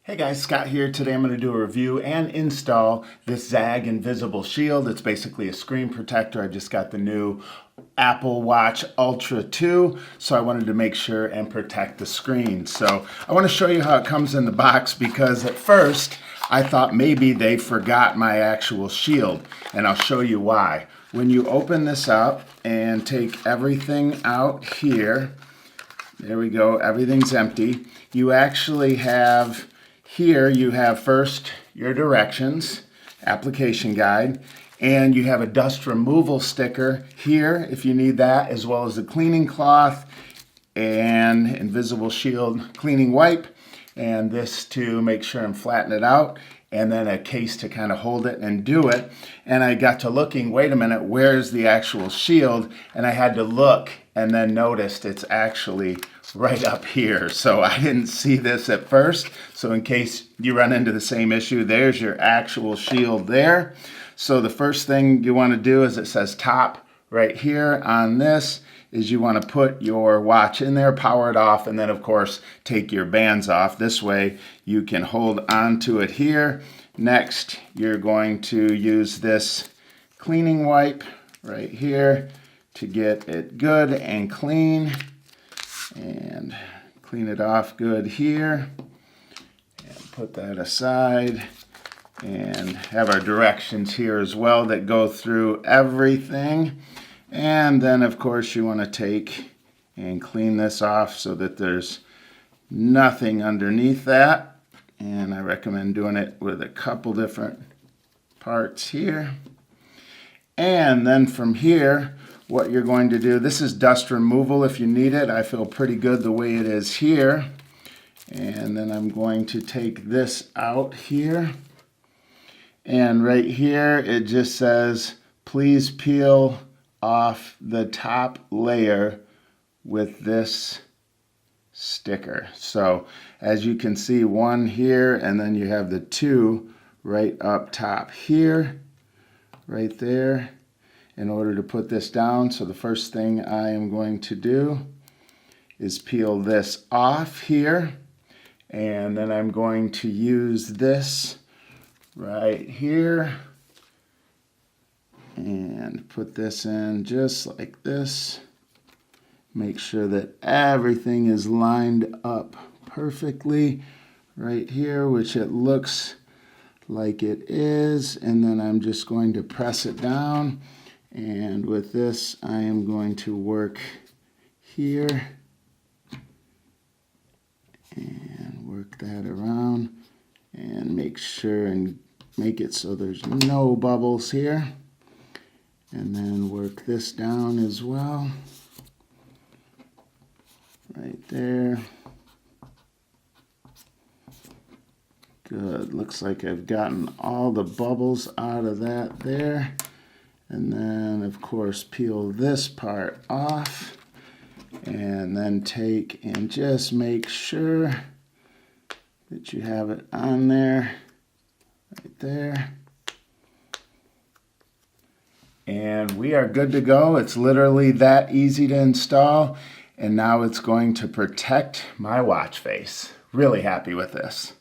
Hey guys, Scott here. Today I'm going to do a review and install this ZAGG Invisible Shield. It's basically a screen protector. I just got the new Apple Watch Ultra 2, so I wanted to make sure and protect the screen. So I want to show you how it comes in the box because at first I thought maybe they forgot my actual shield, and I'll show you why. When you open this up and take everything out here, there we go, everything's empty. You actually have here, you have first your directions, application guide, and you have a dust removal sticker here if you need that, as well as a cleaning cloth and Invisible Shield cleaning wipe, and this to make sure and flatten it out, and then a case to kind of hold it and do it. And I got to looking, wait a minute, where's the actual shield? And I had to look and then noticed it's actually right up here. So I didn't see this at first. So in case you run into the same issue, there's your actual shield there. So the first thing you want to do is it says top right here on this is you want to put your watch in there, power it off, and then of course take your bands off. This way you can hold on to it here. Next, you're going to use this cleaning wipe right here to get it good and clean, and clean it off good here, and put that aside, and have our directions here as well that go through everything. And then of course you want to take and clean this off so that there's nothing underneath that, and I recommend doing it with a couple different parts here. And then from here, what you're going to do, this is dust removal if you need it. I feel pretty good the way it is here. And then I'm going to take this out here. And right here, it just says, please peel off the top layer with this sticker. So as you can see, one here, and then you have the two right up top here, right there, in order to put this down. So the first thing I am going to do is peel this off here, and then I'm going to use this right here and put this in just like this. Make sure that everything is lined up perfectly right here, which it looks like it is, and then I'm just going to press it down. And with this, I am going to work here and work that around and make sure and make it so there's no bubbles here. And then work this down as well, right there. Good, looks like I've gotten all the bubbles out of that there. And then of course peel this part off, and then take and just make sure that you have it on there, right there. And we are good to go. It's literally that easy to install, and now it's going to protect my watch face. Really happy with this.